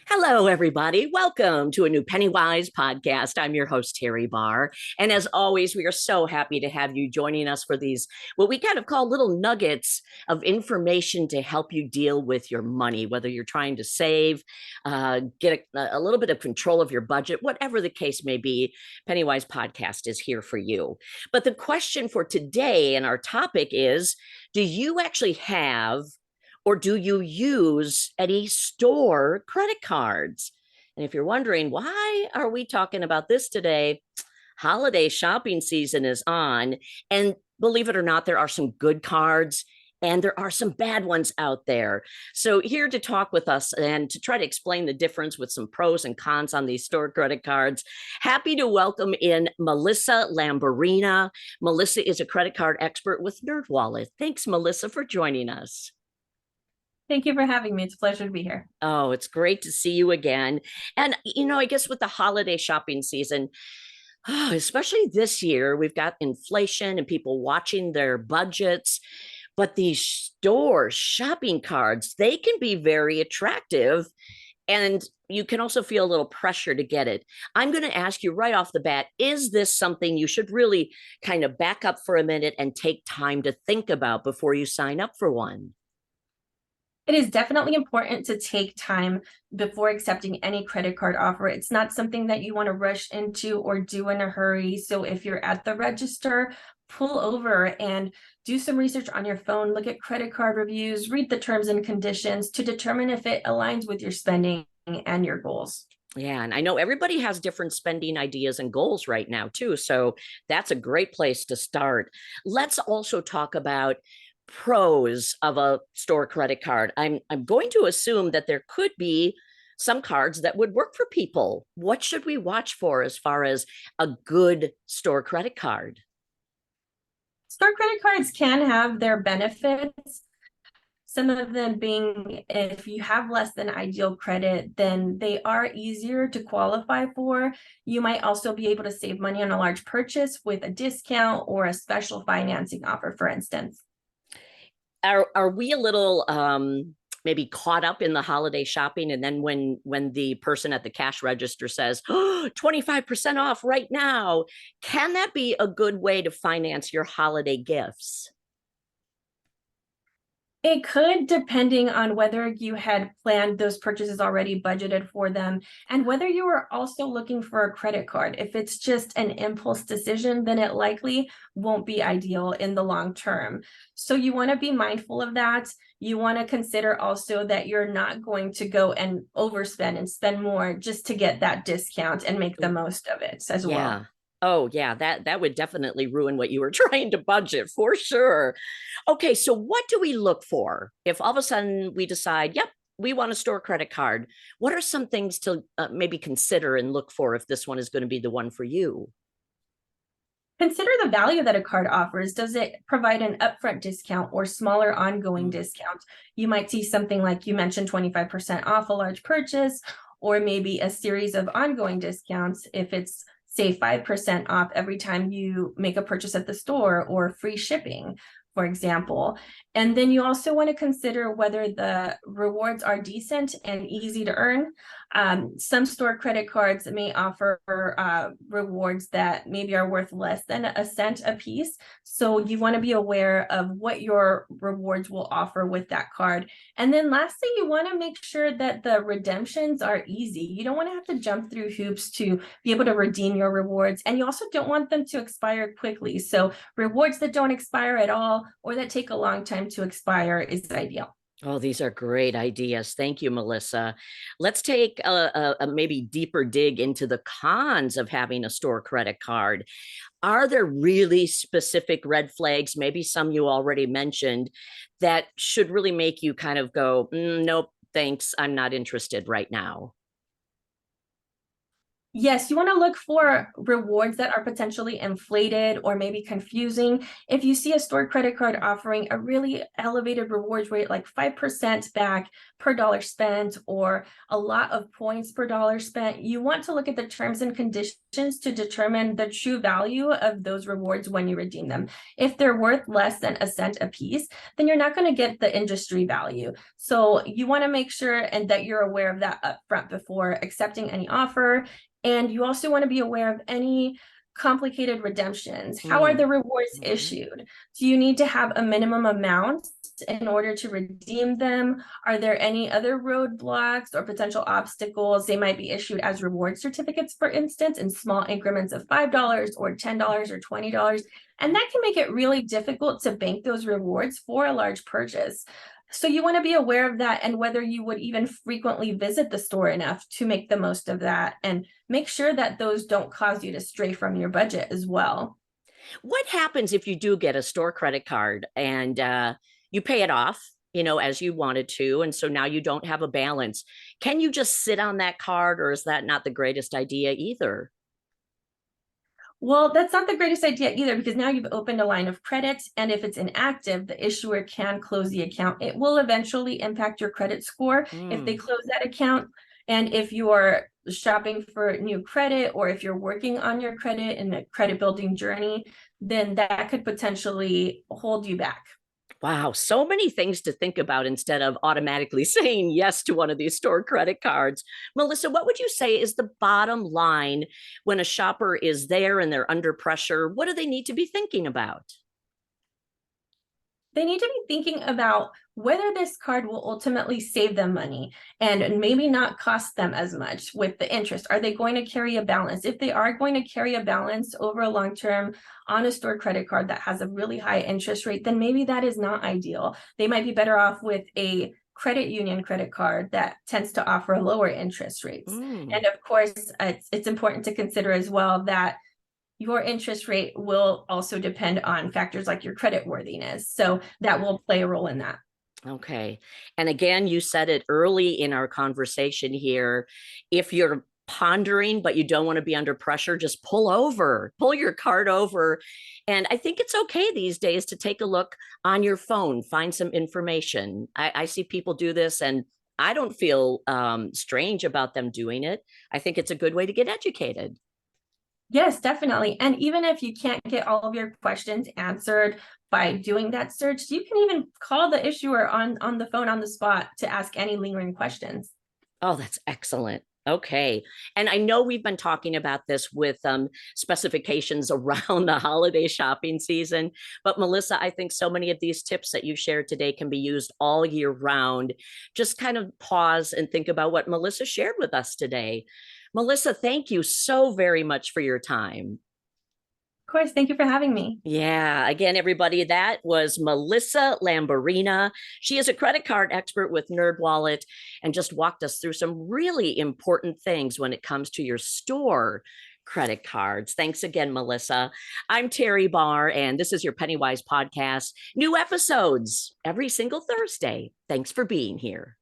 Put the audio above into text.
Hello, everybody. Welcome to a new PennyWise podcast. I'm your host, Teri Barr. And as always, we are so happy to have you joining us for these, what we kind of call little nuggets of information to help you deal with your money, whether you're trying to save, get a little bit of control of your budget, whatever the case may be. PennyWise podcast is here for you. But the question for today and our topic is, do you actually have or do you use any store credit cards? And if you're wondering, why are we talking about this today? Holiday shopping season is on. And believe it or not, there are some good cards and there are some bad ones out there. So, here to talk with us and to try to explain the difference with some pros and cons on these store credit cards, happy to welcome in Melissa Lambarena. Melissa is a credit card expert with NerdWallet. Thanks, Melissa, for joining us. Thank you for having me. It's a pleasure to be here. Oh, it's great to see you again. And, I guess with the holiday shopping season, especially this year, we've got inflation and people watching their budgets. But these store shopping cards, they can be very attractive. And you can also feel a little pressure to get it. I'm going to ask you right off the bat, is this something you should really kind of back up for a minute and take time to think about before you sign up for one? It is definitely important to take time before accepting any credit card offer. It's not something that you want to rush into or do in a hurry. So if you're at the register, pull over and do some research on your phone, look at credit card reviews, read the terms and conditions to determine if it aligns with your spending and your goals. Yeah, and I know everybody has different spending ideas and goals right now, too. So that's a great place to start. Let's also talk about pros of a store credit card. I'm going to assume that there could be some cards that would work for people. What should we watch for as far as a good store credit card? Store credit cards can have their benefits. Some of them being, if you have less than ideal credit, then they are easier to qualify for. You might also be able to save money on a large purchase with a discount or a special financing offer, for instance. Are we a little maybe caught up in the holiday shopping, and then when the person at the cash register says, oh, 25% off right now, can that be a good way to finance your holiday gifts? It could, depending on whether you had planned those purchases already, budgeted for them, and whether you were also looking for a credit card. If it's just an impulse decision, then it likely won't be ideal in the long term. So you want to be mindful of that. You want to consider also that you're not going to go and overspend and spend more just to get that discount and make the most of it as well. Yeah. Oh, yeah, that would definitely ruin what you were trying to budget for sure. Okay, so what do we look for if all of a sudden we decide, yep, we want a store credit card? What are some things to maybe consider and look for if this one is going to be the one for you? Consider the value that a card offers. Does it provide an upfront discount or smaller ongoing discount? You might see something like you mentioned, 25% off a large purchase, or maybe a series of ongoing discounts if it's, say, 5% off every time you make a purchase at the store, or free shipping, for example. And then you also want to consider whether the rewards are decent and easy to earn. Some store credit cards may offer rewards that maybe are worth less than a cent a piece. So you want to be aware of what your rewards will offer with that card. And then lastly, you want to make sure that the redemptions are easy. You don't want to have to jump through hoops to be able to redeem your rewards. And you also don't want them to expire quickly. So rewards that don't expire at all or that take a long time to expire is ideal. Oh, these are great ideas. Thank you, Melissa. Let's take a maybe deeper dig into the cons of having a store credit card. Are there really specific red flags, maybe some you already mentioned, that should really make you kind of go, nope, thanks, I'm not interested right now? Yes, you want to look for rewards that are potentially inflated or maybe confusing. If you see a store credit card offering a really elevated rewards rate, like 5% back per dollar spent, or a lot of points per dollar spent, you want to look at the terms and conditions to determine the true value of those rewards when you redeem them. If they're worth less than a cent a piece, then you're not going to get the industry value. So you want to make sure and that you're aware of that upfront before accepting any offer. And you also want to be aware of any complicated redemptions. How are the rewards issued? Do you need to have a minimum amount in order to redeem them? Are there any other roadblocks or potential obstacles? They might be issued as reward certificates, for instance, in small increments of $5 or $10 or $20. And that can make it really difficult to bank those rewards for a large purchase. So you want to be aware of that and whether you would even frequently visit the store enough to make the most of that, and make sure that those don't cause you to stray from your budget as well. What happens if you do get a store credit card and you pay it off, as you wanted to, and so now you don't have a balance? Can you just sit on that card, or is that not the greatest idea either? Well, that's not the greatest idea either, because now you've opened a line of credit, and if it's inactive, the issuer can close the account. It will eventually impact your credit score if they close that account. And if you are shopping for new credit, or if you're working on your credit in a credit building journey, then that could potentially hold you back. Wow, so many things to think about instead of automatically saying yes to one of these store credit cards. Melissa, what would you say is the bottom line when a shopper is there and they're under pressure? What do they need to be thinking about? They need to be thinking about whether this card will ultimately save them money and maybe not cost them as much with the interest. Are they going to carry a balance? If they are going to carry a balance over a long term on a store credit card that has a really high interest rate, then maybe that is not ideal. They might be better off with a credit union credit card that tends to offer lower interest rates. And of course, it's important to consider as well that your interest rate will also depend on factors like your credit worthiness. So that will play a role in that. Okay. And again, you said it early in our conversation here. If you're pondering, but you don't want to be under pressure, just pull your card over. And I think it's okay these days to take a look on your phone, find some information. I see people do this, and I don't feel strange about them doing it. I think it's a good way to get educated. Yes, definitely. And even if you can't get all of your questions answered by doing that search, you can even call the issuer on the phone on the spot to ask any lingering questions. Oh, that's excellent. Okay. And I know we've been talking about this with specifications around the holiday shopping season, but Melissa, I think so many of these tips that you shared today can be used all year round. Just kind of pause and think about what Melissa shared with us today. Melissa, thank you so very much for your time. Of course, thank you for having me. Yeah. Again, everybody, that was Melissa Lambarena. She is a credit card expert with NerdWallet and just walked us through some really important things when it comes to your store credit cards. Thanks again, Melissa. I'm Teri Barr, and this is your PennyWise podcast. New episodes every single Thursday. Thanks for being here.